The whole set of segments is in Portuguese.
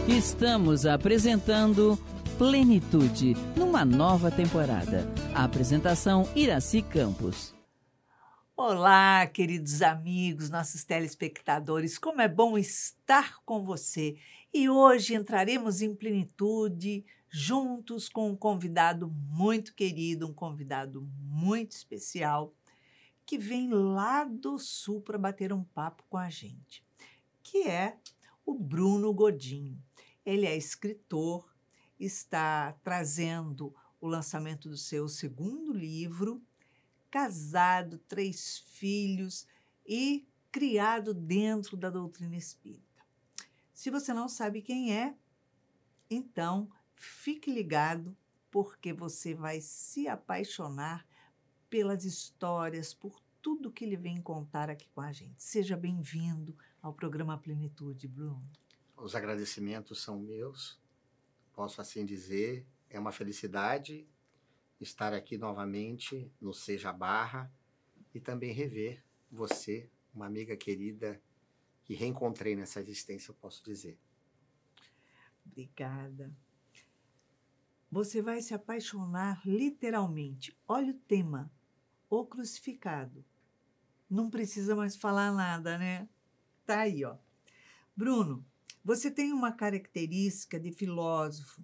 Estamos apresentando Plenitude, numa nova temporada. A apresentação Iraci Campos. Olá, queridos amigos, nossos telespectadores, como é bom estar com você. E hoje entraremos em plenitude juntos com um convidado muito querido, um convidado muito especial, que vem lá do Sul para bater um papo com a gente, que é o Bruno Godinho. Ele é escritor, está trazendo o lançamento do seu segundo livro, casado, 3 filhos e criado dentro da doutrina espírita. Se você não sabe quem é, então fique ligado, porque você vai se apaixonar pelas histórias, por tudo que ele vem contar aqui com a gente. Seja bem-vindo ao programa Plenitude, Bruno. Os agradecimentos são meus, posso assim dizer. É uma felicidade estar aqui novamente no Seja Barra e também rever você, uma amiga querida que reencontrei nessa existência, eu posso dizer. Obrigada. Você vai se apaixonar literalmente. Olha o tema, o crucificado. Não precisa mais falar nada, né? Tá aí, ó. Bruno, você tem uma característica de filósofo,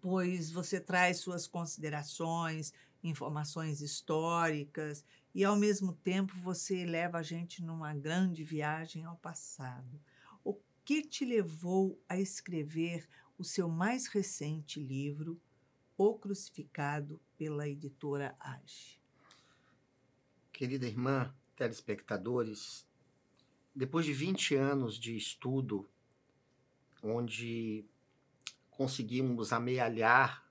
pois você traz suas considerações, informações históricas e, ao mesmo tempo, você leva a gente numa grande viagem ao passado. O que te levou a escrever o seu mais recente livro, O Crucificado, pela editora Age? Querida irmã, telespectadores, depois de 20 anos de estudo, onde conseguimos amealhar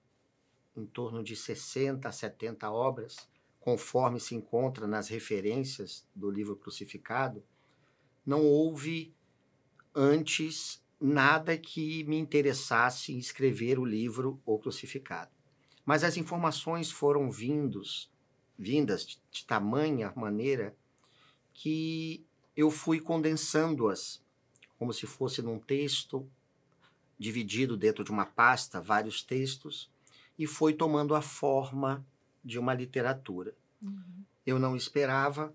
em torno de 60 a 70 obras, conforme se encontra nas referências do livro Crucificado, não houve antes nada que me interessasse em escrever o livro O Crucificado. Mas as informações foram vindas de tamanha maneira que eu fui condensando-as, como se fosse num texto, dividido dentro de uma pasta, vários textos, e foi tomando a forma de uma literatura. Eu não esperava,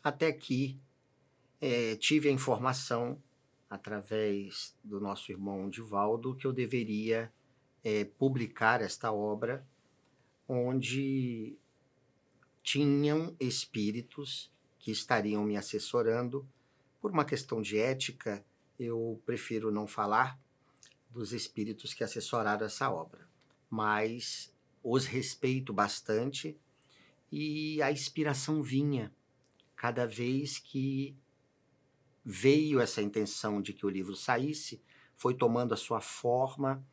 até que tive a informação, através do nosso irmão Divaldo, que eu deveria publicar esta obra, onde tinham espíritos que estariam me assessorando. Por uma questão de ética, eu prefiro não falar dos espíritos que assessoraram essa obra, mas os respeito bastante e a inspiração vinha cada vez que veio essa intenção de que o livro saísse, foi tomando a sua forma,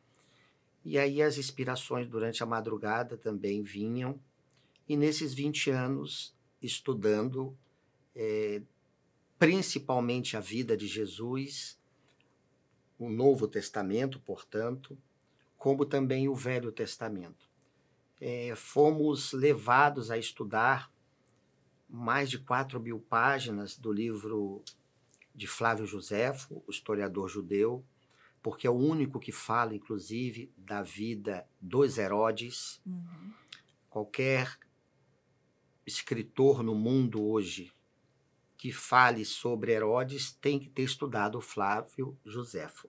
e aí as inspirações durante a madrugada também vinham, e nesses 20 anos estudando principalmente a vida de Jesus, o Novo Testamento, portanto, como também o Velho Testamento. Fomos levados a estudar mais de 4.000 páginas do livro de Flávio Joséfo, o historiador judeu, porque é o único que fala, inclusive, da vida dos Herodes. Qualquer escritor no mundo hoje que fale sobre Herodes tem que ter estudado o Flávio Joséfo.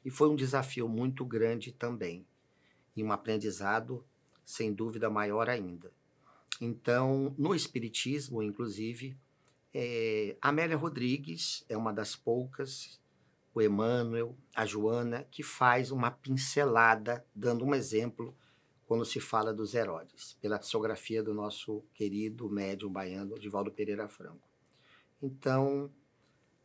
E foi um desafio muito grande também, e um aprendizado, sem dúvida, maior ainda. Então, no Espiritismo, inclusive, Amélia Rodrigues é uma das poucas, o Emmanuel, a Joana, que faz uma pincelada, dando um exemplo, quando se fala dos Herodes, pela psicografia do nosso querido médium baiano, Divaldo Pereira Franco. Então,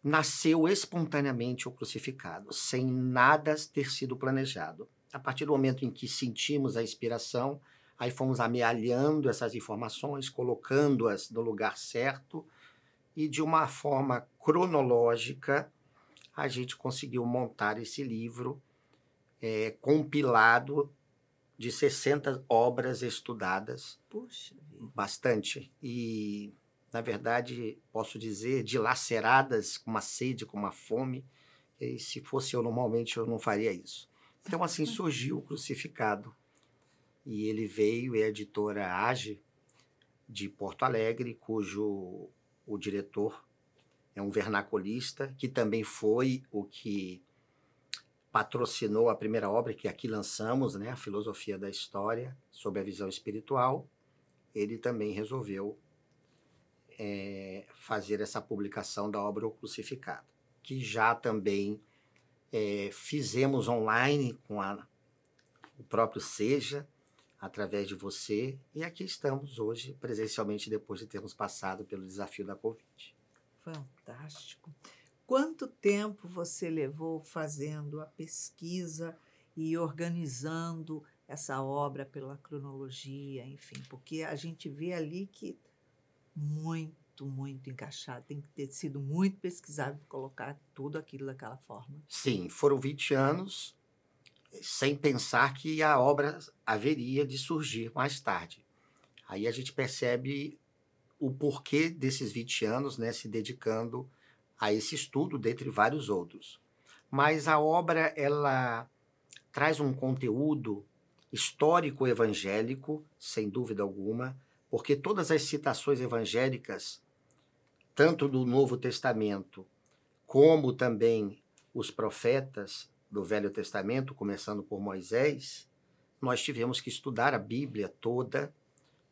nasceu espontaneamente o Crucificado, sem nada ter sido planejado. A partir do momento em que sentimos a inspiração, aí fomos amealhando essas informações, colocando-as no lugar certo, e de uma forma cronológica, a gente conseguiu montar esse livro compilado de 60 obras estudadas. Puxa vida. Bastante. E, na verdade, posso dizer, dilaceradas com uma sede, com uma fome, E se fosse eu, normalmente, eu não faria isso. Então, assim, surgiu o Crucificado. E ele veio, é a editora Age, de Porto Alegre, cujo o diretor é um vernaculista, que também foi o que patrocinou a primeira obra que aqui lançamos, né, a Filosofia da História, sob a visão espiritual. Ele também resolveu fazer essa publicação da obra O Crucificado, que já também fizemos online com o próprio Seja, através de você, e aqui estamos hoje, presencialmente, depois de termos passado pelo desafio da Covid. Fantástico. Quanto tempo você levou fazendo a pesquisa e organizando essa obra pela cronologia, enfim, porque a gente vê ali que muito encaixado, tem que ter sido muito pesquisado para colocar tudo aquilo daquela forma. Sim, foram 20 anos, sem pensar que a obra haveria de surgir mais tarde. Aí a gente percebe o porquê desses 20 anos, né, se dedicando a esse estudo, dentre vários outros. Mas a obra, ela traz um conteúdo histórico evangélico, sem dúvida alguma, porque todas as citações evangélicas, tanto do Novo Testamento, como também os profetas do Velho Testamento, começando por Moisés, nós tivemos que estudar a Bíblia toda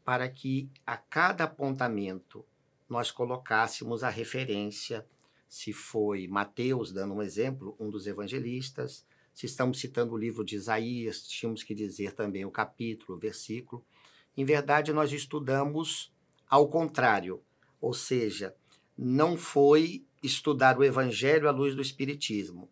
para que a cada apontamento nós colocássemos a referência, se foi Mateus, dando um exemplo, um dos evangelistas, se estamos citando o livro de Isaías, tínhamos que dizer também o capítulo, o versículo. Em verdade, nós estudamos ao contrário, ou seja, não foi estudar o Evangelho à luz do Espiritismo.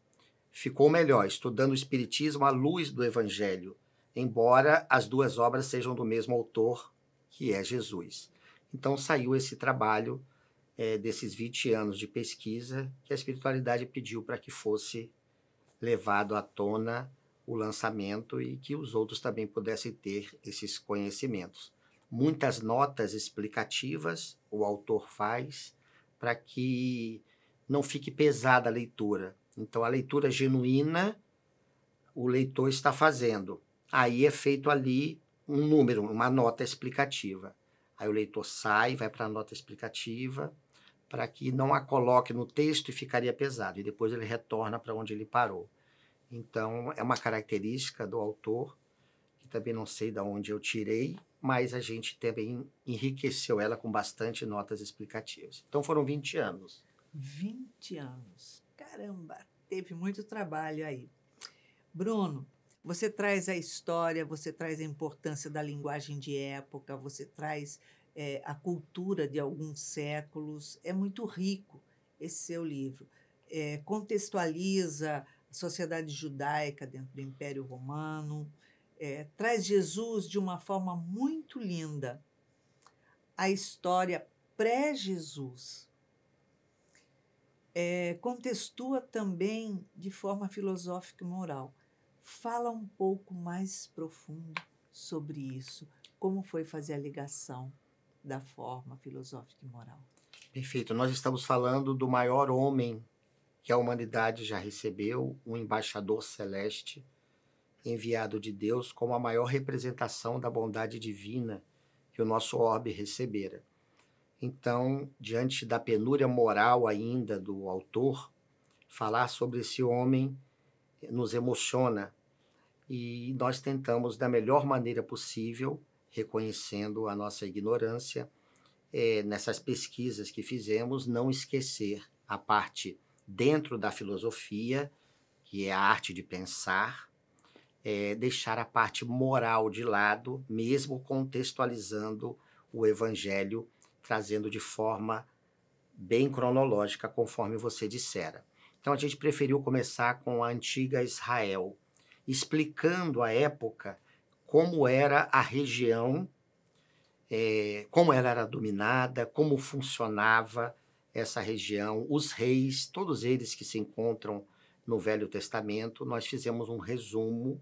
Ficou melhor, estudando o Espiritismo à luz do Evangelho, embora as duas obras sejam do mesmo autor, que é Jesus. Então saiu esse trabalho desses 20 anos de pesquisa que a espiritualidade pediu para que fosse levado à tona o lançamento e que os outros também pudessem ter esses conhecimentos. Muitas notas explicativas o autor faz para que não fique pesada a leitura. Então, a leitura genuína o leitor está fazendo. Aí é feito ali um número, uma nota explicativa. Aí o leitor sai, vai para a nota explicativa, para que não a coloque no texto e ficaria pesado. E depois ele retorna para onde ele parou. Então, é uma característica do autor, que também não sei de onde eu tirei, mas a gente também enriqueceu ela com bastante notas explicativas. Então, foram 20 anos. 20 anos. Caramba, teve muito trabalho aí. Bruno, você traz a história, você traz a importância da linguagem de época, você traz a cultura de alguns séculos. É muito rico esse seu livro. Contextualiza a sociedade judaica dentro do Império Romano, traz Jesus de uma forma muito linda. A história pré-Jesus. Contextua também de forma filosófica e moral. Fala um pouco mais profundo sobre isso. Como foi fazer a ligação da forma filosófica e moral? Perfeito. Nós estamos falando do maior homem que a humanidade já recebeu, um embaixador celeste, enviado de Deus como a maior representação da bondade divina que o nosso orbe recebera. Então, diante da penúria moral ainda do autor, falar sobre esse homem nos emociona e nós tentamos, da melhor maneira possível, reconhecendo a nossa ignorância, nessas pesquisas que fizemos, não esquecer a parte dentro da filosofia, que é a arte de pensar, deixar a parte moral de lado, mesmo contextualizando o Evangelho, trazendo de forma bem cronológica, conforme você dissera. Então, a gente preferiu começar com a antiga Israel, explicando a época, como era a região, como ela era dominada, como funcionava essa região, os reis, todos eles que se encontram no Velho Testamento. Nós fizemos um resumo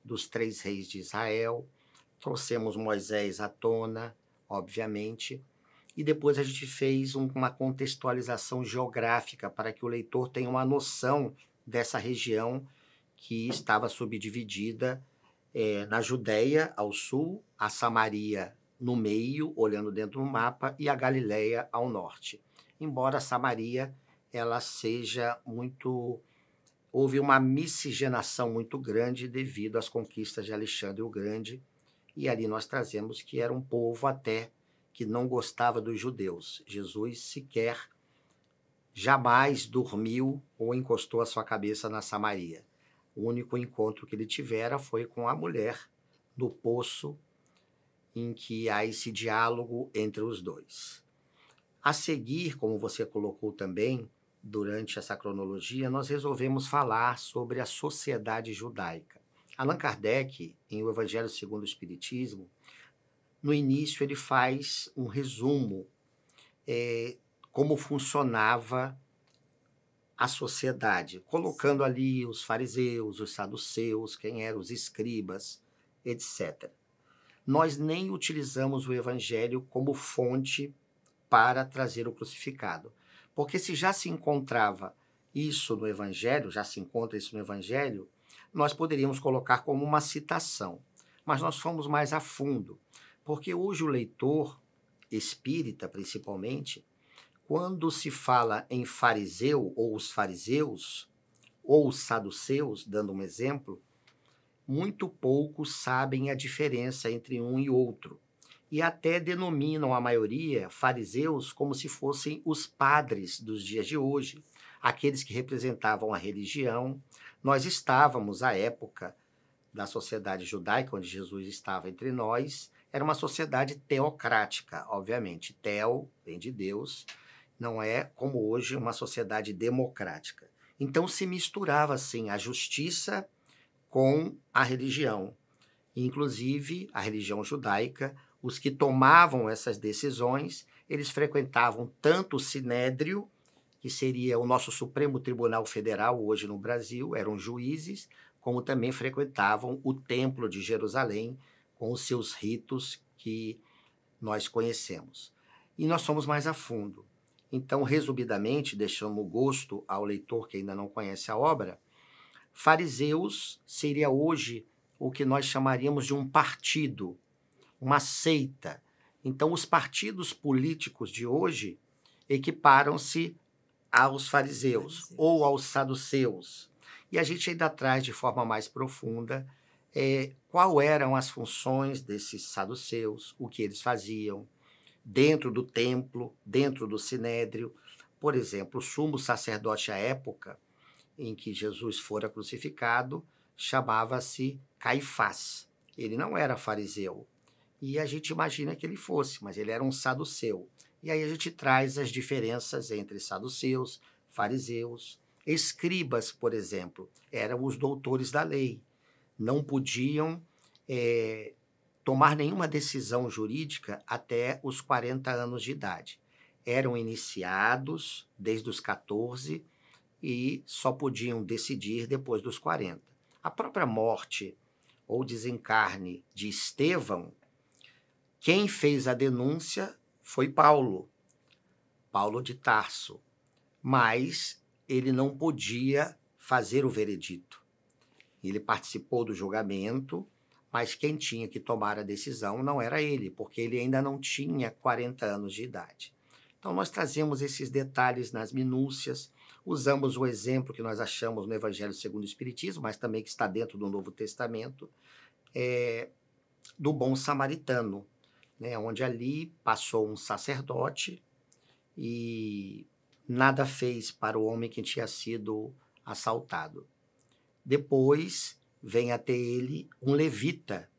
dos 3 reis de Israel, trouxemos Moisés à tona, obviamente, e depois a gente fez uma contextualização geográfica para que o leitor tenha uma noção dessa região que estava subdividida na Judéia ao sul, a Samaria no meio, olhando dentro do mapa, e a Galileia ao norte. Embora Samaria ela seja muito... Houve uma miscigenação muito grande devido às conquistas de Alexandre o Grande, e ali nós trazemos que era um povo até que não gostava dos judeus. Jesus sequer jamais dormiu ou encostou a sua cabeça na Samaria. O único encontro que ele tivera foi com a mulher no poço, em que há esse diálogo entre os dois. A seguir, como você colocou também, durante essa cronologia, nós resolvemos falar sobre a sociedade judaica. Allan Kardec, em O Evangelho segundo o Espiritismo, no início ele faz um resumo como funcionava a sociedade, colocando ali os fariseus, os saduceus, quem eram os escribas, etc. Nós nem utilizamos o Evangelho como fonte para trazer o crucificado, porque se já se encontrava isso no Evangelho, já se encontra isso no Evangelho, nós poderíamos colocar como uma citação, mas nós fomos mais a fundo, porque hoje o leitor espírita, principalmente, quando se fala em fariseu, ou os fariseus, ou os saduceus, dando um exemplo, muito poucos sabem a diferença entre um e outro. E até denominam a maioria fariseus como se fossem os padres dos dias de hoje, aqueles que representavam a religião. Nós estávamos, à época da sociedade judaica, onde Jesus estava entre nós, era uma sociedade teocrática, obviamente. Teo vem de Deus, não é como hoje uma sociedade democrática. Então se misturava assim a justiça com a religião. Inclusive a religião judaica, os que tomavam essas decisões, eles frequentavam tanto o Sinédrio, que seria o nosso Supremo Tribunal Federal hoje no Brasil, eram juízes, como também frequentavam o Templo de Jerusalém, com os seus ritos que nós conhecemos. E nós fomos mais a fundo. Então, resumidamente, deixando o gosto ao leitor que ainda não conhece a obra, fariseus seria hoje o que nós chamaríamos de um partido, uma seita. Então, os partidos políticos de hoje equiparam-se aos fariseus ou aos saduceus. E a gente ainda traz de forma mais profunda qual eram as funções desses saduceus, o que eles faziam dentro do templo, dentro do sinédrio. Por exemplo, o sumo sacerdote à época em que Jesus fora crucificado chamava-se Caifás. Ele não era fariseu. E a gente imagina que ele fosse, mas ele era um saduceu. E aí a gente traz as diferenças entre saduceus, fariseus. Escribas, por exemplo, eram os doutores da lei. Não podiam tomar nenhuma decisão jurídica até os 40 anos de idade. Eram iniciados desde os 14 e só podiam decidir depois dos 40. A própria morte ou desencarne de Estevão, quem fez a denúncia foi Paulo de Tarso, mas ele não podia fazer o veredito. Ele participou do julgamento, mas quem tinha que tomar a decisão não era ele, porque ele ainda não tinha 40 anos de idade. Então, nós trazemos esses detalhes nas minúcias, usamos o exemplo que nós achamos no Evangelho segundo o Espiritismo, mas também que está dentro do Novo Testamento, do bom samaritano, né, onde ali passou um sacerdote e nada fez para o homem que tinha sido assaltado. Depois vem até ele um levita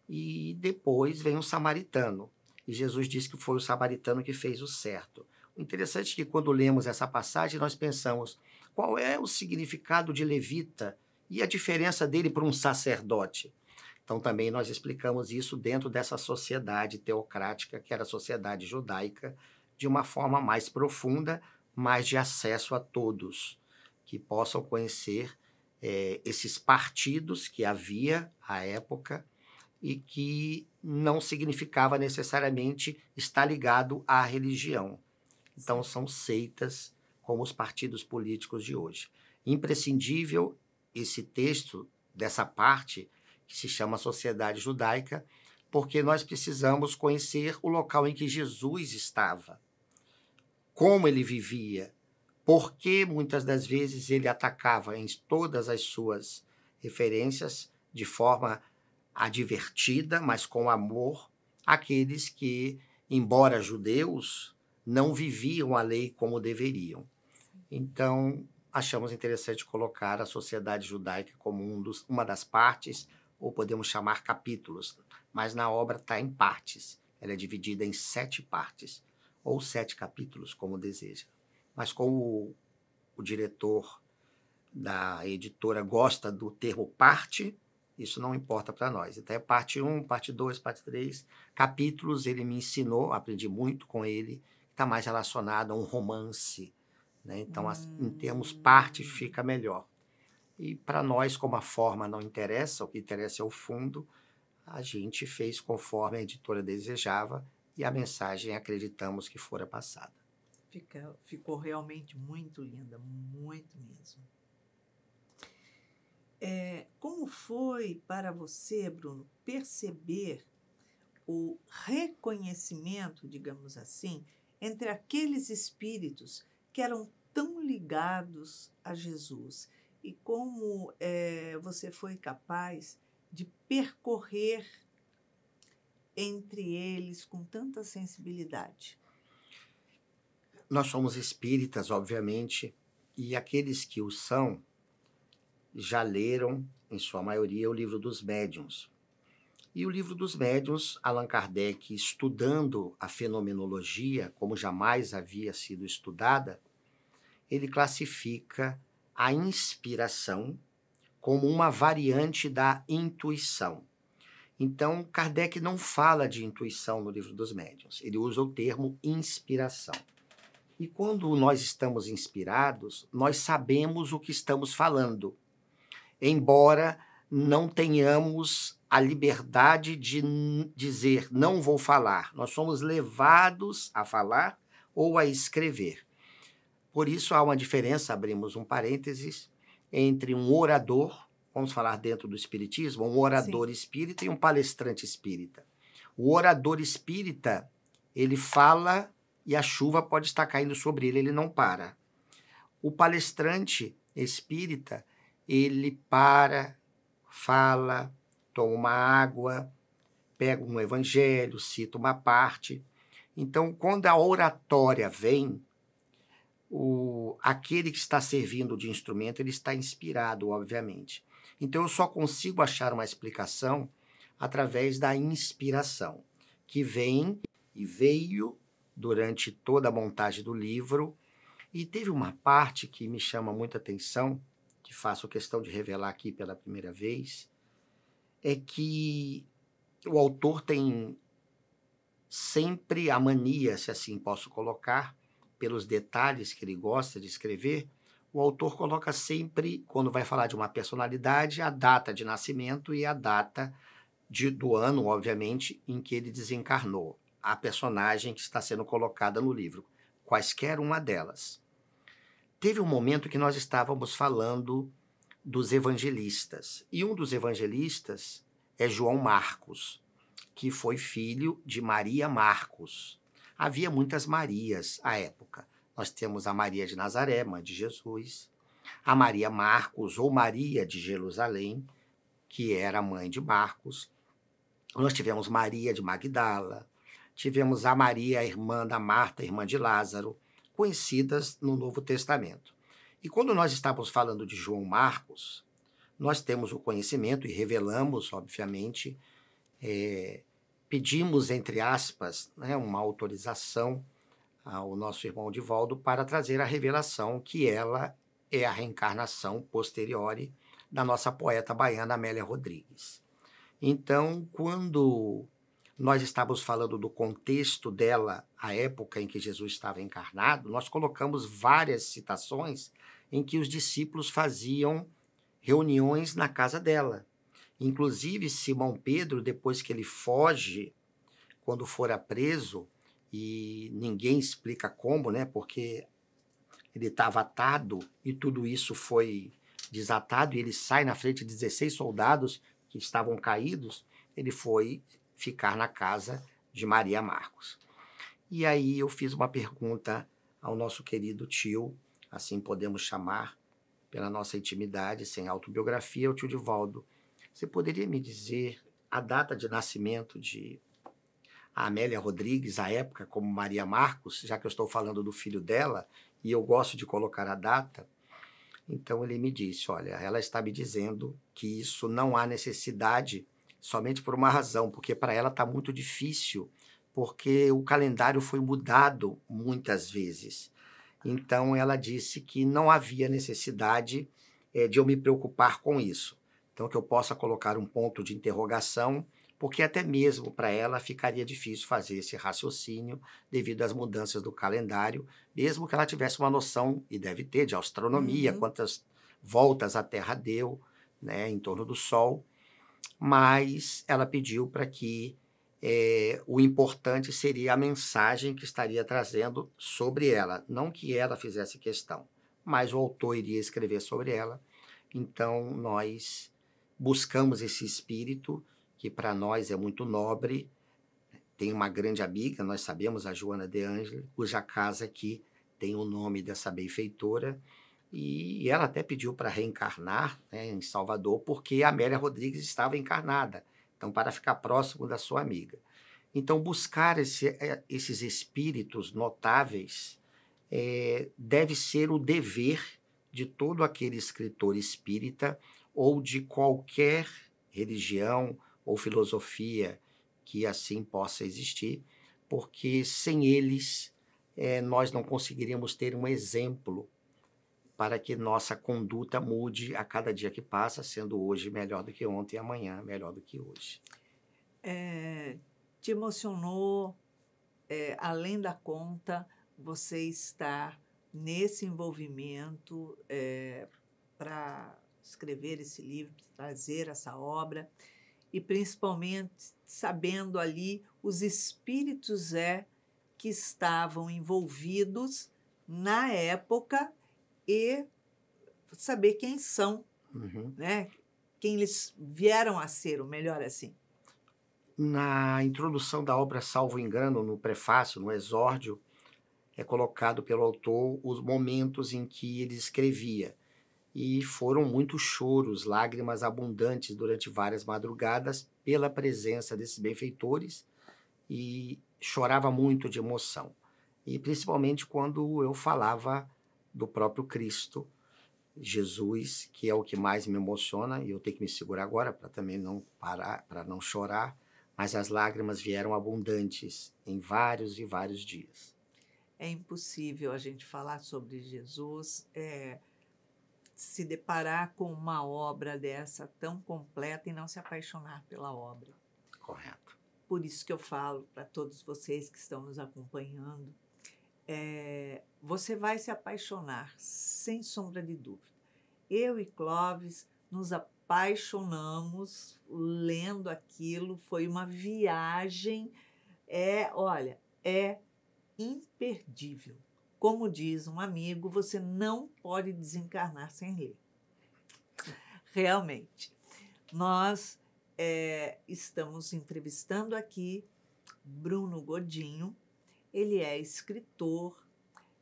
e depois vem um samaritano. E Jesus disse que foi o samaritano que fez o certo. O interessante é que quando lemos essa passagem nós pensamos qual é o significado de levita e a diferença dele para um sacerdote. Então também nós explicamos isso dentro dessa sociedade teocrática que era a sociedade judaica, de uma forma mais profunda, mais de acesso a todos, que possam conhecer esses partidos que havia à época e que não significava necessariamente estar ligado à religião. Então são seitas como os partidos políticos de hoje. Imprescindível esse texto dessa parte que se chama Sociedade Judaica, porque nós precisamos conhecer o local em que Jesus estava, como ele vivia, porque muitas das vezes ele atacava em todas as suas referências de forma advertida, mas com amor, aqueles que, embora judeus, não viviam a lei como deveriam. Então, achamos interessante colocar a sociedade judaica como uma das partes, ou podemos chamar capítulos, mas na obra está em partes. Ela é dividida em 7 partes, ou 7 capítulos, como deseja. Mas como o diretor da editora gosta do termo parte, isso não importa para nós. Então é parte 1, parte 2, parte 3. Capítulos ele me ensinou, aprendi muito com ele, está mais relacionado a um romance, né? Então, em termos parte, fica melhor. E para nós, como a forma não interessa, o que interessa é o fundo, a gente fez conforme a editora desejava e a mensagem acreditamos que fora passada. Ficou realmente muito linda, muito mesmo. Como foi para você, Bruno, perceber o reconhecimento, digamos assim, entre aqueles espíritos que eram tão ligados a Jesus? E como você foi capaz de percorrer entre eles com tanta sensibilidade? Nós somos espíritas, obviamente, e aqueles que o são já leram, em sua maioria, o Livro dos Médiuns. E o Livro dos Médiuns, Allan Kardec, estudando a fenomenologia, como jamais havia sido estudada, ele classifica a inspiração como uma variante da intuição. Então, Kardec não fala de intuição no Livro dos Médiuns, ele usa o termo inspiração. E quando nós estamos inspirados, nós sabemos o que estamos falando, embora não tenhamos a liberdade de dizer não vou falar. Nós somos levados a falar ou a escrever. Por isso há uma diferença, abrimos um parênteses, entre um orador, vamos falar dentro do espiritismo, um orador espírita e um palestrante espírita. O orador espírita, ele fala e a chuva pode estar caindo sobre ele, ele não para. O palestrante espírita, ele para, fala, toma uma água, pega um evangelho, cita uma parte. Então, quando a oratória vem, aquele que está servindo de instrumento, ele está inspirado, obviamente. Então, eu só consigo achar uma explicação através da inspiração, que vem e veio durante toda a montagem do livro. E teve uma parte que me chama muita atenção, que faço questão de revelar aqui pela primeira vez, é que o autor tem sempre a mania, se assim posso colocar, pelos detalhes que ele gosta de escrever, o autor coloca sempre, quando vai falar de uma personalidade, a data de nascimento e a data do ano, obviamente, em que ele desencarnou, a personagem que está sendo colocada no livro, quaisquer uma delas. Teve um momento que nós estávamos falando dos evangelistas, e um dos evangelistas é João Marcos, que foi filho de Maria Marcos. Havia muitas Marias à época. Nós temos a Maria de Nazaré, mãe de Jesus, a Maria Marcos, ou Maria de Jerusalém, que era mãe de Marcos. Nós tivemos Maria de Magdala, tivemos a Maria, a irmã da Marta, irmã de Lázaro, conhecidas no Novo Testamento. E quando nós estávamos falando de João Marcos, nós temos o conhecimento e revelamos, obviamente, pedimos, entre aspas, né, uma autorização ao nosso irmão Divaldo para trazer a revelação que ela é a reencarnação posteriori da nossa poeta baiana Amélia Rodrigues. Então, quando nós estávamos falando do contexto dela, a época em que Jesus estava encarnado, nós colocamos várias citações em que os discípulos faziam reuniões na casa dela. Inclusive, Simão Pedro, depois que ele foge, quando fora preso, e ninguém explica como, né? Porque ele estava atado e tudo isso foi desatado e ele sai na frente de 16 soldados que estavam caídos, ele foi ficar na casa de Maria Marcos. E aí eu fiz uma pergunta ao nosso querido tio, assim podemos chamar, pela nossa intimidade, sem autobiografia, o tio Divaldo. Você poderia me dizer a data de nascimento de Amélia Rodrigues, à época, como Maria Marcos, já que eu estou falando do filho dela, e eu gosto de colocar a data? Então ele me disse, olha, ela está me dizendo que isso não há necessidade, somente por uma razão, porque para ela está muito difícil, porque o calendário foi mudado muitas vezes. Então ela disse que não havia necessidade de eu me preocupar com isso. Então que eu possa colocar um ponto de interrogação, porque até mesmo para ela ficaria difícil fazer esse raciocínio devido às mudanças do calendário, mesmo que ela tivesse uma noção, e deve ter, de astronomia, quantas voltas a Terra deu, né, em torno do Sol, mas ela pediu para que o importante seria a mensagem que estaria trazendo sobre ela, não que ela fizesse questão, mas o autor iria escrever sobre ela. Então nós buscamos esse espírito, que para nós é muito nobre. Tem uma grande amiga, nós sabemos, a Joana de Ângela, cuja casa aqui tem o nome dessa benfeitora, e ela até pediu para reencarnar, né, em Salvador, porque a Amélia Rodrigues estava encarnada, então para ficar próximo da sua amiga. Então buscar esses espíritos notáveis deve ser o dever de todo aquele escritor espírita ou de qualquer religião ou filosofia que assim possa existir, porque sem eles nós não conseguiríamos ter um exemplo para que nossa conduta mude a cada dia que passa, sendo hoje melhor do que ontem e amanhã melhor do que hoje. Te emocionou, além da conta, você estar nesse envolvimento para escrever esse livro, trazer essa obra, e principalmente sabendo ali os espíritos que estavam envolvidos na época e saber quem são, né? Quem eles vieram a ser, ou melhor assim. Na introdução da obra, salvo engano, no prefácio, no exórdio, é colocado pelo autor os momentos em que ele escrevia. E foram muitos choros, lágrimas abundantes durante várias madrugadas pela presença desses benfeitores, e chorava muito de emoção. E principalmente quando eu falava do próprio Cristo, Jesus, que é o que mais me emociona, e eu tenho que me segurar agora para também não parar, para não chorar, mas as lágrimas vieram abundantes em vários e vários dias. É impossível a gente falar sobre Jesus, se deparar com uma obra dessa tão completa e não se apaixonar pela obra. Correto. Por isso que eu falo para todos vocês que estão nos acompanhando, você vai se apaixonar, sem sombra de dúvida. Eu e Clóvis nos apaixonamos lendo aquilo, foi uma viagem, olha, imperdível. Como diz um amigo, você não pode desencarnar sem ler. Realmente. Nós estamos entrevistando aqui Bruno Godinho. Ele é escritor,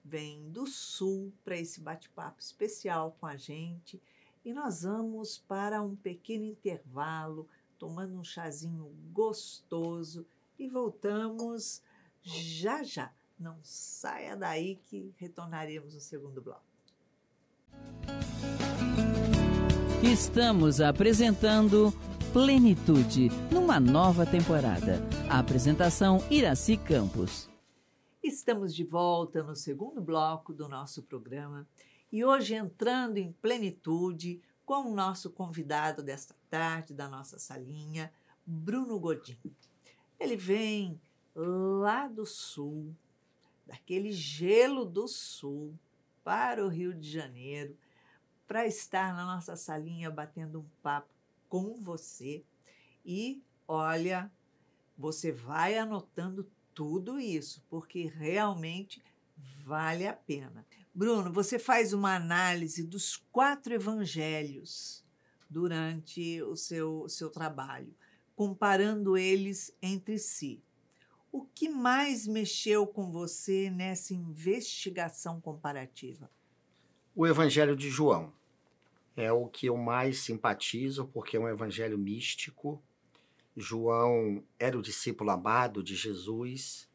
vem do Sul para esse bate-papo especial com a gente. E nós vamos para um pequeno intervalo, tomando um chazinho gostoso e voltamos já já. Não saia daí que retornaremos no segundo bloco. Estamos apresentando Plenitude, numa nova temporada. A apresentação Iraci Campos. Estamos de volta no segundo bloco do nosso programa e hoje entrando em plenitude com o nosso convidado desta tarde, da nossa salinha, Bruno Godinho. Ele vem lá do Sul, daquele gelo do Sul, para o Rio de Janeiro, para estar na nossa salinha batendo um papo com você. E, olha, você vai anotando tudo isso, porque realmente Vale a pena. Bruno, você faz uma análise dos 4 evangelhos durante o seu trabalho, comparando eles entre si. O que mais mexeu com você nessa investigação comparativa? O Evangelho de João é o que eu mais simpatizo, porque é um evangelho místico. João era o discípulo amado de Jesus,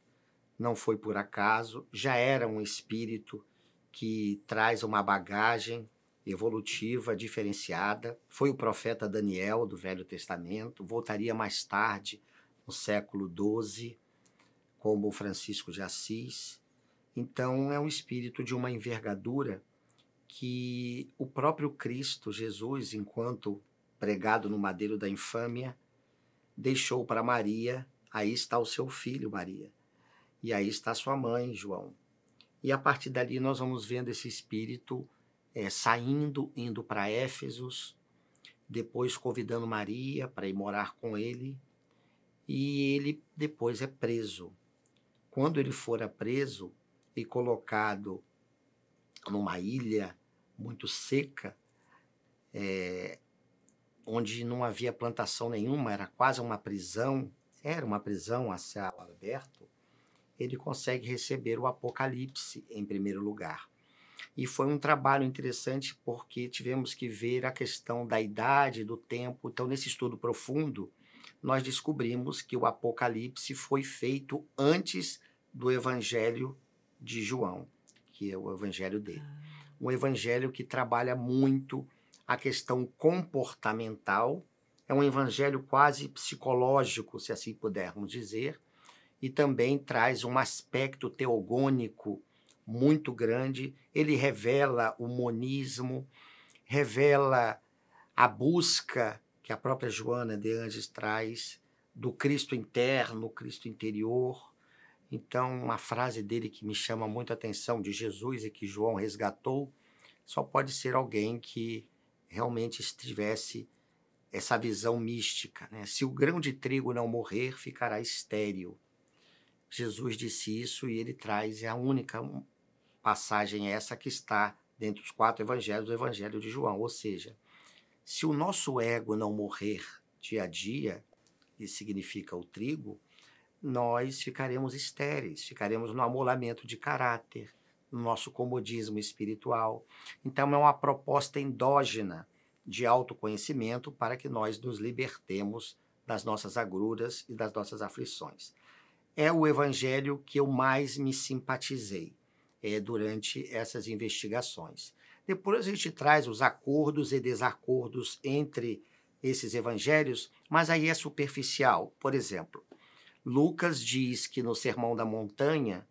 não foi por acaso, já era um espírito que traz uma bagagem evolutiva diferenciada. Foi o profeta Daniel do Velho Testamento, voltaria mais tarde, no século XII, como Francisco de Assis. Então, é um espírito de uma envergadura que o próprio Cristo Jesus, enquanto pregado no madeiro da infâmia, deixou para Maria. Aí está o seu filho, Maria. E aí está sua mãe, João. E a partir dali nós vamos vendo esse espírito saindo, indo para Éfesos, depois convidando Maria para ir morar com ele, e ele depois é preso. Quando ele fora preso e colocado numa ilha muito seca, onde não havia plantação nenhuma, era quase uma prisão, era uma prisão a céu aberto, ele consegue receber o Apocalipse em primeiro lugar. E foi um trabalho interessante porque tivemos que ver a questão da idade, do tempo. Então, nesse estudo profundo, nós descobrimos que o Apocalipse foi feito antes do Evangelho de João, que é o Evangelho dele. Um Evangelho que trabalha muito a questão comportamental, é um Evangelho quase psicológico, se assim pudermos dizer, e também traz um aspecto teogônico muito grande. Ele revela o monismo, revela a busca que a própria Joana de Anges traz do Cristo interno, Cristo interior. Então, uma frase dele que me chama muito a atenção, de Jesus, e que João resgatou, só pode ser alguém que realmente tivesse essa visão mística, né? Se o grão de trigo não morrer, ficará estéril. Jesus disse isso e ele traz a única passagem essa que está dentro dos 4 evangelhos do Evangelho de João. Ou seja, se o nosso ego não morrer dia a dia, isso significa o trigo, nós ficaremos estéreis, ficaremos no amolamento de caráter, no nosso comodismo espiritual. Então é uma proposta endógena de autoconhecimento para que nós nos libertemos das nossas agruras e das nossas aflições. É o evangelho que eu mais me simpatizei durante essas investigações. Depois a gente traz os acordos e desacordos entre esses evangelhos, mas aí é superficial. Por exemplo, Lucas diz que no Sermão da Montanha,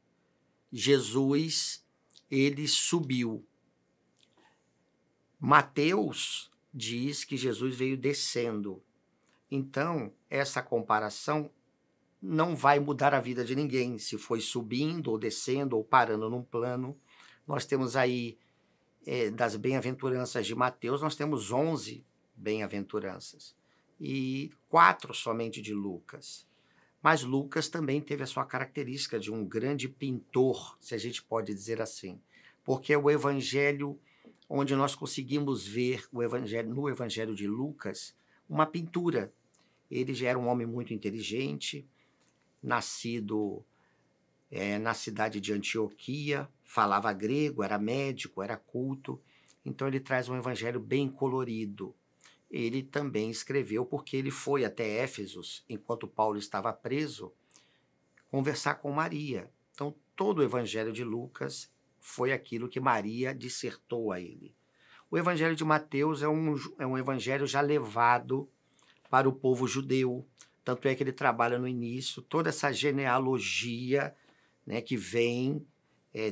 Jesus ele subiu. Mateus diz que Jesus veio descendo. Então, essa comparação não vai mudar a vida de ninguém, se foi subindo ou descendo ou parando num plano. Nós temos aí, das bem-aventuranças de Mateus, nós temos 11 bem-aventuranças e 4 somente de Lucas. Mas Lucas também teve a sua característica de um grande pintor, se a gente pode dizer assim, porque é o evangelho onde nós conseguimos ver no evangelho de Lucas uma pintura. Ele já era um homem muito inteligente, nascido na cidade de Antioquia, falava grego, era médico, era culto. Então ele traz um evangelho bem colorido. Ele também escreveu porque ele foi até Éfesos, enquanto Paulo estava preso, conversar com Maria. Então todo o evangelho de Lucas foi aquilo que Maria dissertou a ele. O evangelho de Mateus é um evangelho já levado para o povo judeu. Tanto é que ele trabalha no início toda essa genealogia, né, que vem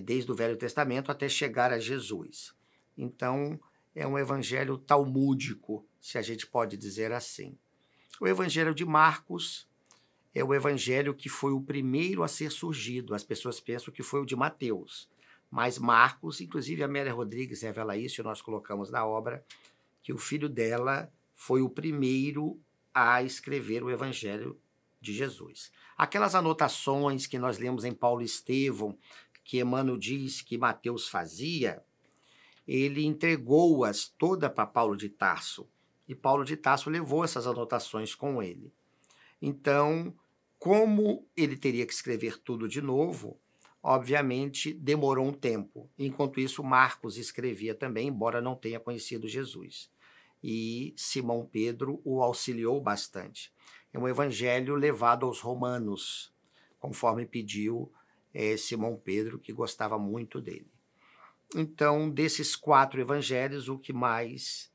desde o Velho Testamento até chegar a Jesus. Então, é um evangelho talmúdico, se a gente pode dizer assim. O evangelho de Marcos é o evangelho que foi o primeiro a ser surgido. As pessoas pensam que foi o de Mateus. Mas Marcos, inclusive a Amélia Rodrigues revela isso, e nós colocamos na obra, que o filho dela foi o primeiro a escrever o Evangelho de Jesus. Aquelas anotações que nós lemos em Paulo e Estevão, que Emmanuel diz que Mateus fazia, ele entregou-as toda para Paulo de Tarso. E Paulo de Tarso levou essas anotações com ele. Então, como ele teria que escrever tudo de novo, obviamente demorou um tempo. Enquanto isso, Marcos escrevia também, embora não tenha conhecido Jesus. E Simão Pedro o auxiliou bastante. É um evangelho levado aos romanos, conforme pediu Simão Pedro, que gostava muito dele. Então, desses 4 evangelhos, o que mais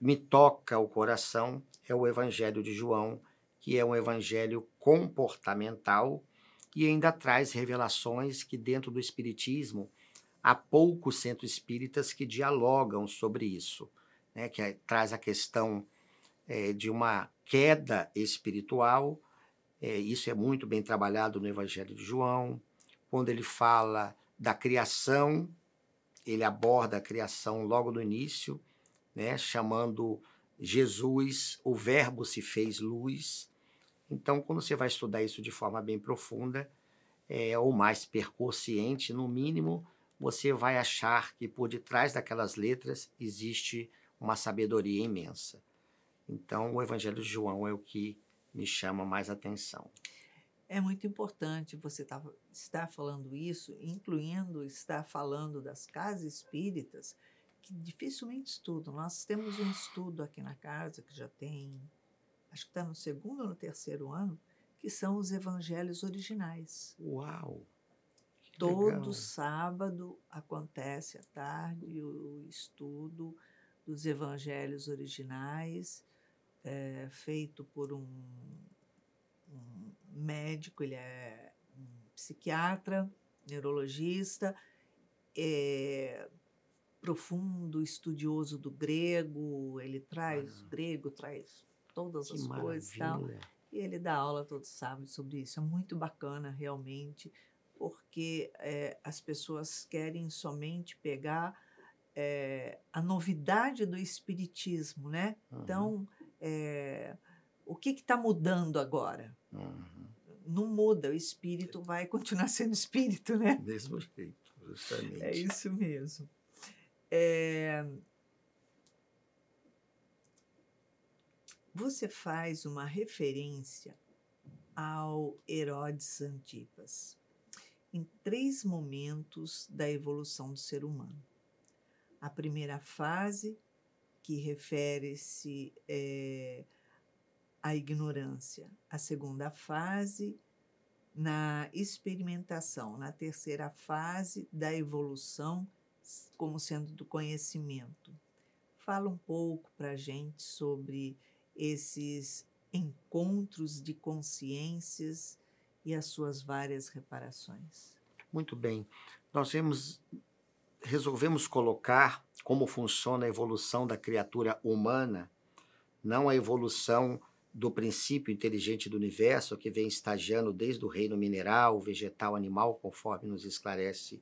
me toca o coração é o evangelho de João, que é um evangelho comportamental e ainda traz revelações que dentro do espiritismo há poucos centros espíritas que dialogam sobre isso, né? Que traz a questão de uma queda espiritual. Isso é muito bem trabalhado no evangelho de João. Quando ele fala da criação, ele aborda a criação logo no início, né, chamando Jesus, o verbo se fez luz. Então, quando você vai estudar isso de forma bem profunda, ou mais percursiente, no mínimo, você vai achar que por detrás daquelas letras existe uma sabedoria imensa. Então, o Evangelho de João é o que me chama mais atenção. É muito importante você estar falando isso, incluindo estar falando das casas espíritas, que dificilmente estudam. Nós temos um estudo aqui na casa, que já tem, acho que está no 2º ou no 3º ano, que são os evangelhos originais. Uau! Todo sábado acontece à tarde o estudo dos evangelhos originais, feito por um médico, ele é um psiquiatra, neurologista, profundo estudioso do grego, ele traz grego, traz todas as coisas e tal, e ele dá aula todo sábado sobre isso. É muito bacana, realmente, porque as pessoas querem somente pegar a novidade do espiritismo, né? Uhum. Então, o que está mudando agora? Uhum. Não muda, o espírito vai continuar sendo espírito, né? Mesmo jeito, justamente. É isso mesmo. Você faz uma referência ao Herodes Antipas em 3 momentos da evolução do ser humano. A primeira fase, que refere-se à ignorância. A segunda fase, na experimentação. Na terceira fase, da evolução, como sendo do conhecimento. Fala um pouco para a gente sobre esses encontros de consciências e as suas várias reparações. Muito bem. Nós resolvemos colocar como funciona a evolução da criatura humana, não a evolução do princípio inteligente do universo, que vem estagiando desde o reino mineral, vegetal, animal, conforme nos esclarece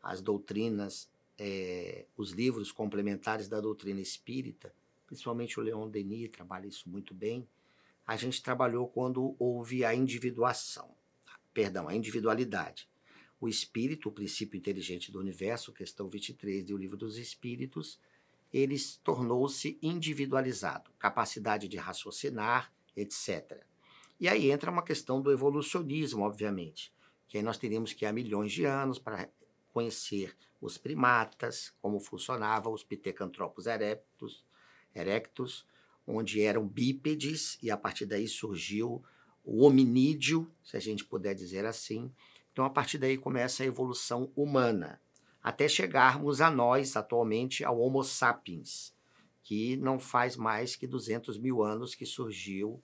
as doutrinas, os livros complementares da doutrina espírita, principalmente o Leon Denis trabalha isso muito bem. A gente trabalhou quando houve a individualidade. O espírito, o princípio inteligente do universo, questão 23 do Livro dos Espíritos, ele tornou-se individualizado, capacidade de raciocinar, etc. E aí entra uma questão do evolucionismo, obviamente, que aí nós teríamos que ir há milhões de anos para conhecer os primatas, como funcionavam os Pithecanthropus erectus, onde eram bípedes, e a partir daí surgiu o hominídeo, se a gente puder dizer assim. Então, a partir daí começa a evolução humana, até chegarmos a nós, atualmente, ao Homo sapiens, que não faz mais que 200 mil anos que surgiu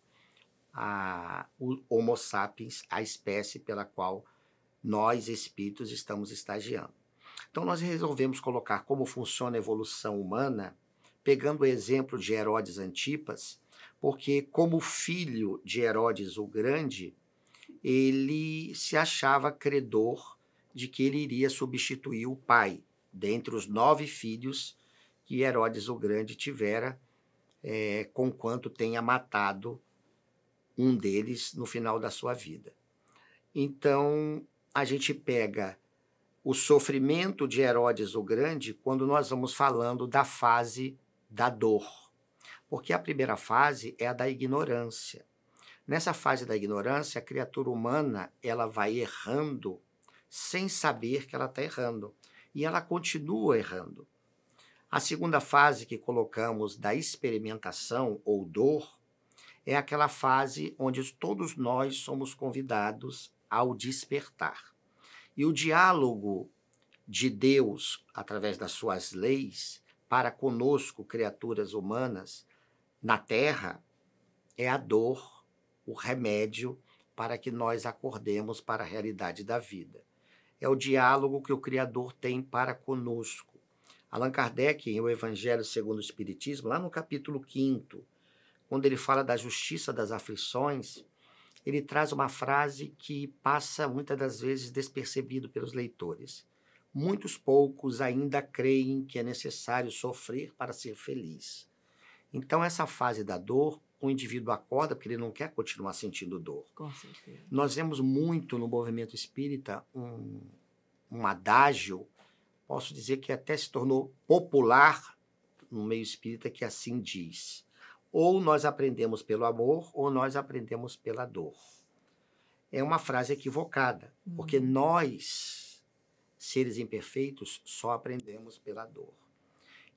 o Homo sapiens, a espécie pela qual nós, espíritos, estamos estagiando. Então, nós resolvemos colocar como funciona a evolução humana, pegando o exemplo de Herodes Antipas, porque, como filho de Herodes o Grande, ele se achava credor de que ele iria substituir o pai, dentre os 9 filhos que Herodes o Grande tivera, conquanto tenha matado um deles no final da sua vida. Então, a gente pega o sofrimento de Herodes o Grande quando nós vamos falando da fase da dor. Porque a primeira fase é a da ignorância. Nessa fase da ignorância, a criatura humana ela vai errando sem saber que ela está errando. E ela continua errando. A segunda fase que colocamos da experimentação ou dor é aquela fase onde todos nós somos convidados ao despertar. E o diálogo de Deus, através das suas leis, para conosco, criaturas humanas, na Terra, é a dor, o remédio para que nós acordemos para a realidade da vida. É o diálogo que o Criador tem para conosco. Allan Kardec, em O Evangelho segundo o Espiritismo, lá no capítulo 5º, quando ele fala da justiça das aflições, ele traz uma frase que passa muitas das vezes despercebido pelos leitores. Muitos poucos ainda creem que é necessário sofrer para ser feliz. Então, essa fase da dor, o indivíduo acorda porque ele não quer continuar sentindo dor. Com certeza. Nós vemos muito no movimento espírita um adágio, posso dizer que até se tornou popular no meio espírita, que assim diz: ou nós aprendemos pelo amor, ou nós aprendemos pela dor. É uma frase equivocada, porque nós, seres imperfeitos, só aprendemos pela dor.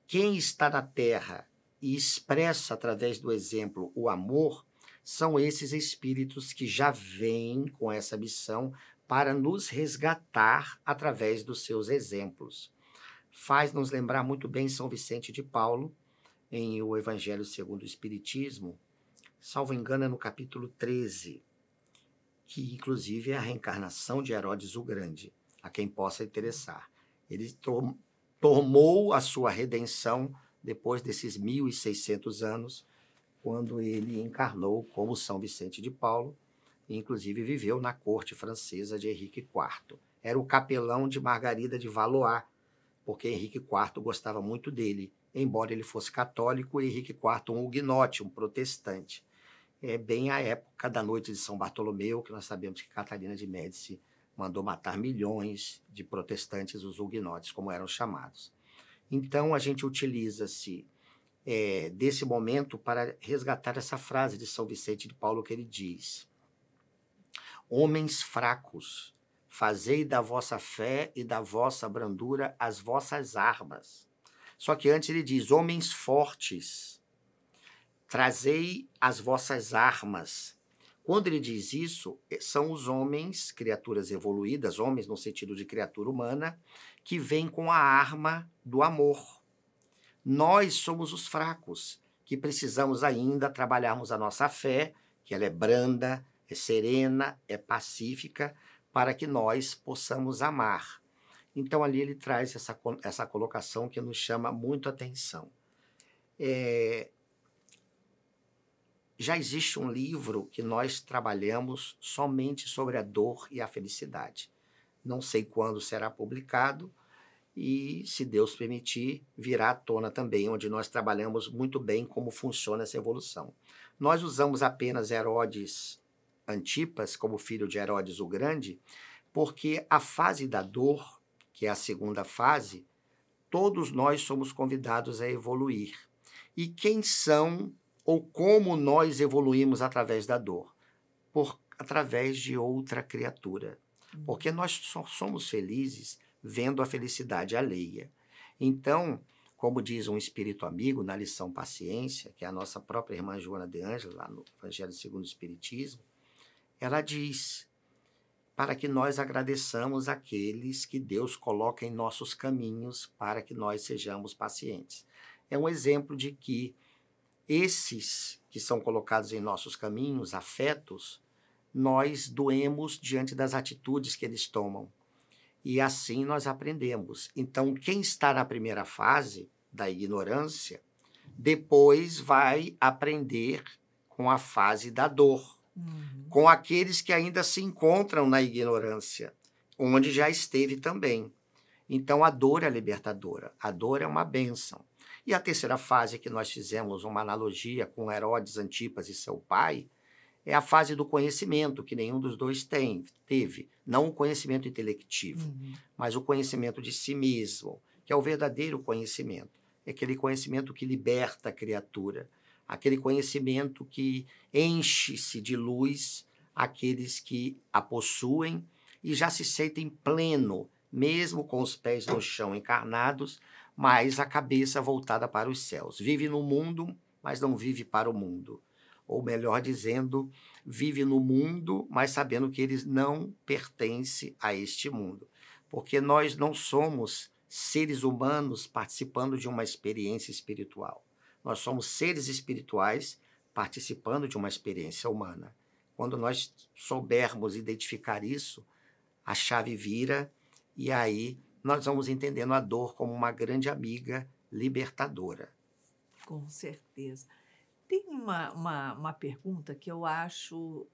Quem está na Terra e expressa através do exemplo o amor, são esses espíritos que já vêm com essa missão para nos resgatar através dos seus exemplos. Faz-nos lembrar muito bem São Vicente de Paulo, em O Evangelho segundo o Espiritismo, salvo engano é no capítulo 13, que inclusive é a reencarnação de Herodes o Grande, a quem possa interessar. Ele tomou a sua redenção depois desses 1.600 anos, quando ele encarnou como São Vicente de Paulo, e inclusive viveu na corte francesa de Henrique IV. Era o capelão de Margarida de Valois, porque Henrique IV gostava muito dele, embora ele fosse católico, e Henrique IV um huguenote, um protestante. É bem a época da noite de São Bartolomeu, que nós sabemos que Catarina de Médici mandou matar milhões de protestantes, os huguenotes, como eram chamados. Então, a gente utiliza-se desse momento para resgatar essa frase de São Vicente de Paulo, que ele diz: homens fracos, fazei da vossa fé e da vossa brandura as vossas armas. Só que antes ele diz: homens fortes, trazei as vossas armas. Quando ele diz isso, são os homens, criaturas evoluídas, homens no sentido de criatura humana, que vêm com a arma do amor. Nós somos os fracos, que precisamos ainda trabalharmos a nossa fé, que ela é branda, é serena, é pacífica, para que nós possamos amar. Então, ali ele traz essa colocação que nos chama muito a atenção. Já existe um livro que nós trabalhamos somente sobre a dor e a felicidade. Não sei quando será publicado e, se Deus permitir, virá à tona também, onde nós trabalhamos muito bem como funciona essa evolução. Nós usamos apenas Herodes Antipas como filho de Herodes o Grande, porque a fase da dor, que é a segunda fase, todos nós somos convidados a evoluir. E quem são ou como nós evoluímos através da dor? Através de outra criatura. Porque nós só somos felizes vendo a felicidade alheia. Então, como diz um espírito amigo na lição Paciência, que é a nossa própria irmã Joana de Ângela, lá no Evangelho segundo o Espiritismo, ela diz: para que nós agradeçamos aqueles que Deus coloca em nossos caminhos para que nós sejamos pacientes. É um exemplo de que esses que são colocados em nossos caminhos, afetos, nós doemos diante das atitudes que eles tomam. E assim nós aprendemos. Então, quem está na primeira fase da ignorância, depois vai aprender com a fase da dor, com aqueles que ainda se encontram na ignorância, onde já esteve também. Então, a dor é libertadora, a dor é uma bênção. E a terceira fase, que nós fizemos uma analogia com Herodes Antipas e seu pai, é a fase do conhecimento, que nenhum dos dois teve. Não o conhecimento intelectivo, mas o conhecimento de si mesmo, que é o verdadeiro conhecimento. É aquele conhecimento que liberta a criatura, aquele conhecimento que enche-se de luz aqueles que a possuem e já se sentem pleno, mesmo com os pés no chão encarnados, mas a cabeça voltada para os céus. Vive no mundo, mas não vive para o mundo. Ou melhor dizendo, vive no mundo, mas sabendo que eles não pertencem a este mundo. Porque nós não somos seres humanos participando de uma experiência espiritual. Nós somos seres espirituais participando de uma experiência humana. Quando nós soubermos identificar isso, a chave vira e aí nós vamos entendendo a dor como uma grande amiga libertadora. Com certeza. Tem uma pergunta que eu acho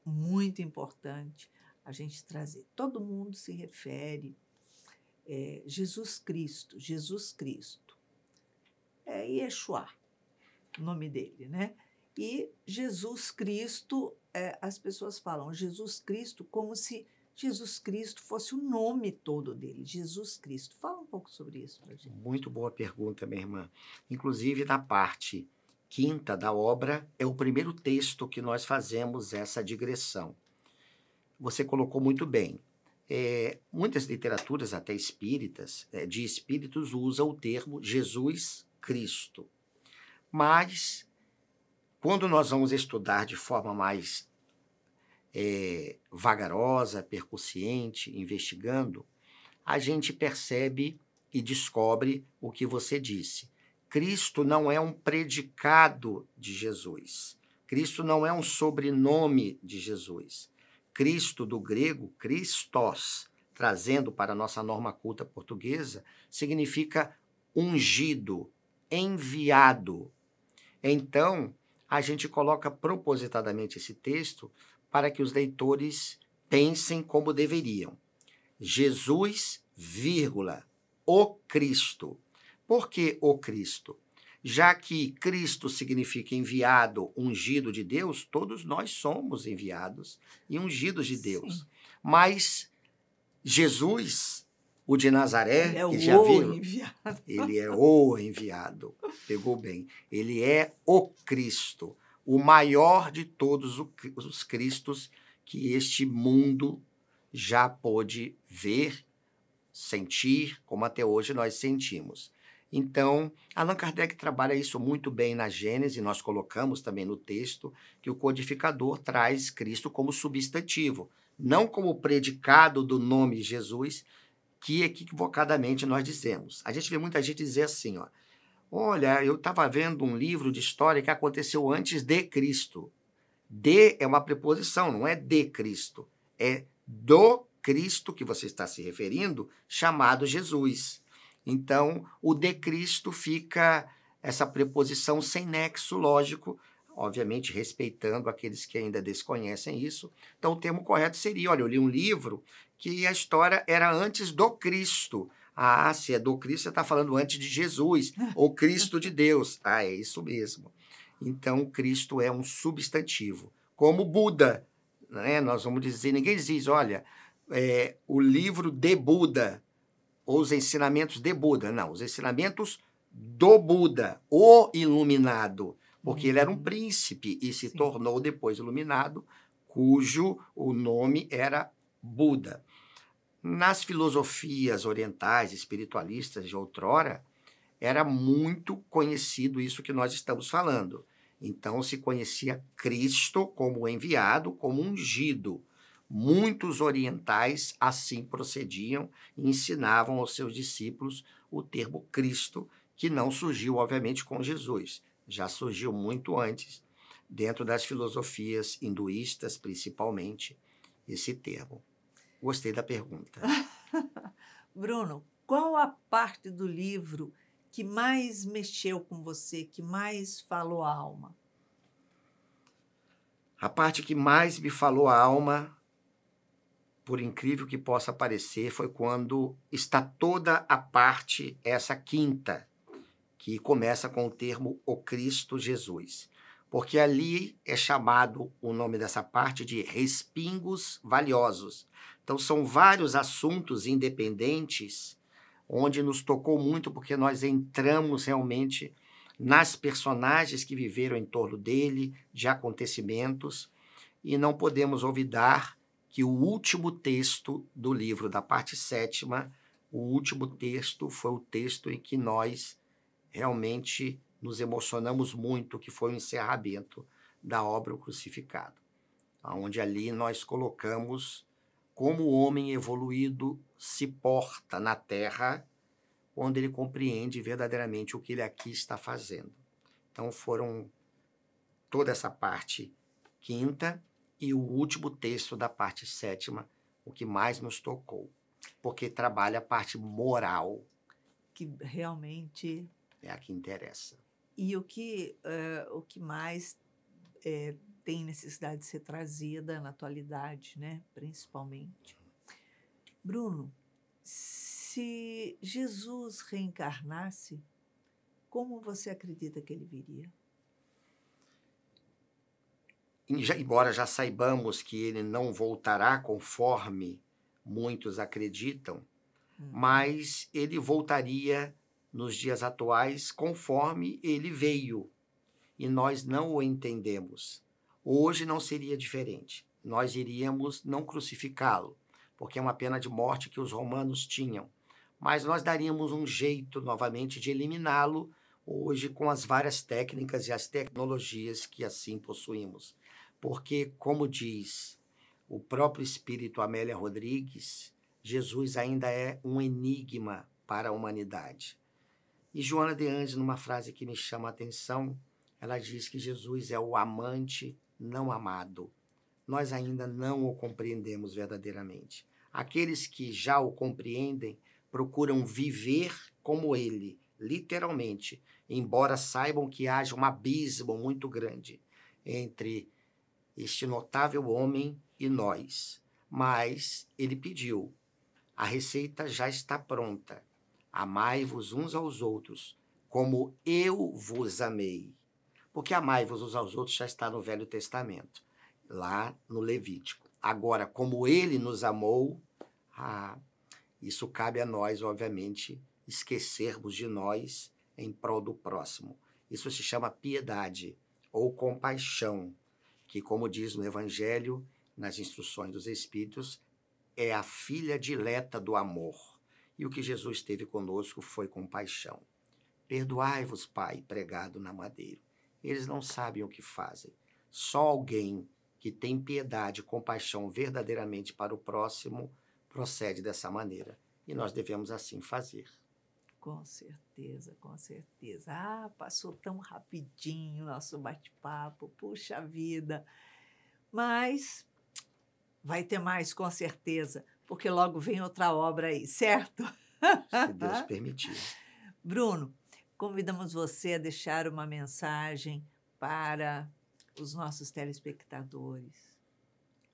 muito importante a gente trazer. Todo mundo se refere Jesus Cristo, Jesus Cristo. É Yeshua, o nome dele, né? E Jesus Cristo, as pessoas falam Jesus Cristo como se Jesus Cristo fosse o nome todo dele, Jesus Cristo. Fala um pouco sobre isso para a gente. Muito boa pergunta, minha irmã. Inclusive, na parte 5ª da obra, é o primeiro texto que nós fazemos essa digressão. Você colocou muito bem. Muitas literaturas, até espíritas, de espíritos, usam o termo Jesus Cristo. Mas, quando nós vamos estudar de forma mais vagarosa, percussiente, investigando, a gente percebe e descobre o que você disse. Cristo não é um predicado de Jesus. Cristo não é um sobrenome de Jesus. Cristo, do grego, Christos, trazendo para a nossa norma culta portuguesa, significa ungido, enviado. Então, a gente coloca propositadamente esse texto para que os leitores pensem como deveriam. Jesus, vírgula, o Cristo. Por que o Cristo? Já que Cristo significa enviado, ungido de Deus, todos nós somos enviados e ungidos de Deus. Sim. Mas Jesus, o de Nazaré, É que já viu, enviado. ele é o enviado. Pegou bem. Ele é o Cristo, o maior de todos os Cristos que este mundo já pôde ver, sentir, como até hoje nós sentimos. Então, Allan Kardec trabalha isso muito bem na Gênese, nós colocamos também no texto que o codificador traz Cristo como substantivo, não como predicado do nome Jesus, que equivocadamente nós dizemos. A gente vê muita gente dizer assim, ó, olha, eu estava vendo um livro de história que aconteceu antes de Cristo. De é uma preposição, não é de Cristo, é do Cristo que você está se referindo, chamado Jesus. Então, o de Cristo fica essa preposição sem nexo lógico, obviamente respeitando aqueles que ainda desconhecem isso. Então, o termo correto seria, olha, eu li um livro que a história era antes do Cristo. Ah, se é do Cristo, você está falando antes de Jesus, ou Cristo de Deus. Ah, é isso mesmo. Então, Cristo é um substantivo. Como Buda, né? Nós vamos dizer, ninguém diz, olha, o livro de Buda, ou os ensinamentos de Buda. Não, os ensinamentos do Buda, o iluminado, porque ele era um príncipe e se tornou depois iluminado, cujo o nome era Buda. Nas filosofias orientais, espiritualistas de outrora, era muito conhecido isso que nós estamos falando. Então, se conhecia Cristo como enviado, como ungido. Muitos orientais assim procediam e ensinavam aos seus discípulos o termo Cristo, que não surgiu, obviamente, com Jesus. Já surgiu muito antes, dentro das filosofias hinduístas, principalmente, esse termo. Gostei da pergunta. Bruno, qual a parte do livro que mais mexeu com você, que mais falou a alma? A parte que mais me falou a alma, por incrível que possa parecer, foi quando está toda a parte, essa 5ª, que começa com o termo o Cristo Jesus. porque ali é chamado o nome dessa parte de respingos valiosos. Então, são vários assuntos independentes onde nos tocou muito, porque nós entramos realmente nas personagens que viveram em torno dele, de acontecimentos, e não podemos olvidar que o último texto do livro da parte 7ª, o último texto foi o texto em que nós realmente nos emocionamos muito, que foi o encerramento da obra O Crucificado, onde ali nós colocamos como o homem evoluído se porta na Terra, quando ele compreende verdadeiramente o que ele aqui está fazendo. Então foram toda essa parte 5ª e o último texto da parte 7ª, o que mais nos tocou, porque trabalha a parte moral. Que realmente é a que interessa. E o que mais tem necessidade de ser trazida na atualidade, né? Principalmente. Bruno, se Jesus reencarnasse, como você acredita que ele viria? Embora já saibamos que ele não voltará conforme muitos acreditam, mas ele voltaria nos dias atuais conforme ele veio, e nós não o entendemos. Hoje não seria diferente. Nós iríamos não crucificá-lo, porque é uma pena de morte que os romanos tinham, mas nós daríamos um jeito novamente de eliminá-lo hoje com as várias técnicas e as tecnologias que assim possuímos. Porque, como diz o próprio espírito Amélia Rodrigues, Jesus ainda é um enigma para a humanidade. E Joana de Anjos, numa frase que me chama a atenção, ela diz que Jesus é o amante não amado. Nós ainda não o compreendemos verdadeiramente. Aqueles que já o compreendem procuram viver como ele, literalmente, embora saibam que haja um abismo muito grande entre este notável homem e nós. Mas ele pediu, a receita já está pronta. Amai-vos uns aos outros, como eu vos amei. Porque amai-vos uns aos outros já está no Velho Testamento, lá no Levítico. Agora, como ele nos amou, isso cabe a nós, obviamente, esquecermos de nós em prol do próximo. Isso se chama piedade ou compaixão, que, como diz no Evangelho, nas instruções dos Espíritos, é a filha dileta do amor. E o que Jesus teve conosco foi compaixão. Perdoai-vos, Pai, pregado na madeira. Eles não sabem o que fazem. Só alguém que tem piedade e compaixão verdadeiramente para o próximo procede dessa maneira. E nós devemos assim fazer. Com certeza, com certeza. Passou tão rapidinho o nosso bate-papo, puxa vida. Mas vai ter mais, com certeza, porque logo vem outra obra aí, certo? Se Deus permitir. Bruno, convidamos você a deixar uma mensagem para os nossos telespectadores.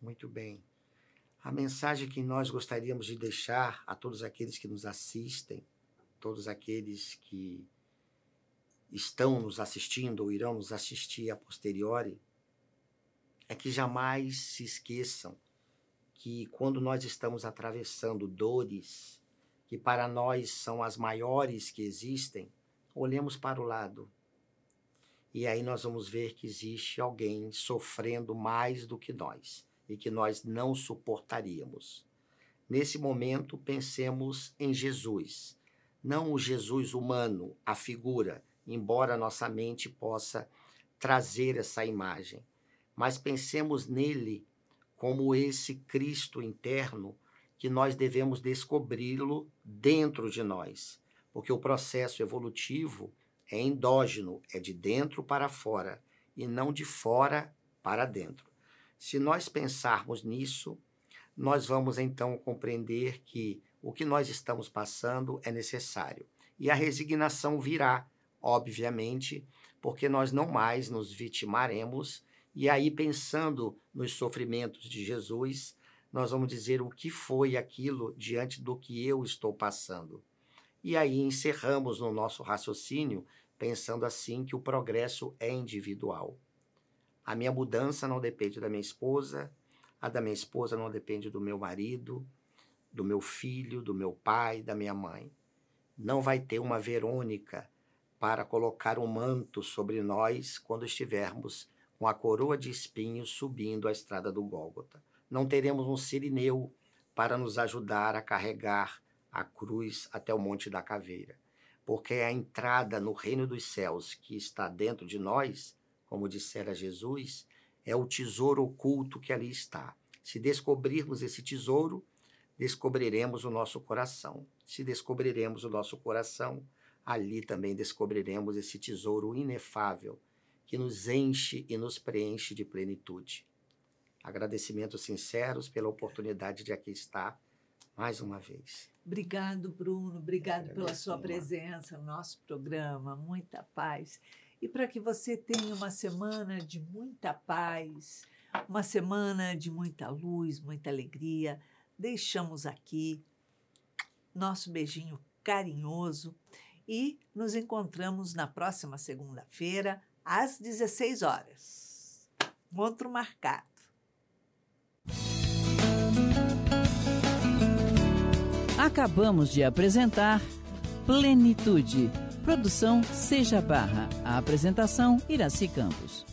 Muito bem. A mensagem que nós gostaríamos de deixar a todos aqueles que nos assistem, todos aqueles que estão nos assistindo ou irão nos assistir a posteriori, é que jamais se esqueçam que quando nós estamos atravessando dores, que para nós são as maiores que existem, olhemos para o lado. E aí nós vamos ver que existe alguém sofrendo mais do que nós e que nós não suportaríamos. Nesse momento, pensemos em Jesus. Não o Jesus humano, a figura, embora nossa mente possa trazer essa imagem. Mas pensemos nele como esse Cristo interno que nós devemos descobri-lo dentro de nós. Porque o processo evolutivo é endógeno, é de dentro para fora e não de fora para dentro. Se nós pensarmos nisso, nós vamos então compreender que o que nós estamos passando é necessário. E a resignação virá, obviamente, porque nós não mais nos vitimaremos. E aí, pensando nos sofrimentos de Jesus, nós vamos dizer o que foi aquilo diante do que eu estou passando. E aí encerramos no nosso raciocínio, pensando assim que o progresso é individual. A minha mudança não depende da minha esposa, a da minha esposa não depende do meu marido, do meu filho, do meu pai, da minha mãe. Não vai ter uma Verônica para colocar um manto sobre nós quando estivermos com a coroa de espinhos subindo a estrada do Gólgota. Não teremos um Cirineu para nos ajudar a carregar a cruz até o Monte da Caveira, porque a entrada no reino dos céus que está dentro de nós, como dissera Jesus, é o tesouro oculto que ali está. Se descobrirmos esse tesouro, descobriremos o nosso coração. Se descobriremos o nosso coração, ali também descobriremos esse tesouro inefável que nos enche e nos preenche de plenitude. Agradecimentos sinceros pela oportunidade de aqui estar mais uma vez. Obrigado, Bruno. Obrigado pela sua presença no nosso programa. Muita paz. E para que você tenha uma semana de muita paz, uma semana de muita luz, muita alegria, deixamos aqui nosso beijinho carinhoso e nos encontramos na próxima segunda-feira, às 16 horas. Encontro marcado. Acabamos de apresentar Plenitude. Produção Seja Barra. A apresentação Iraci Campos.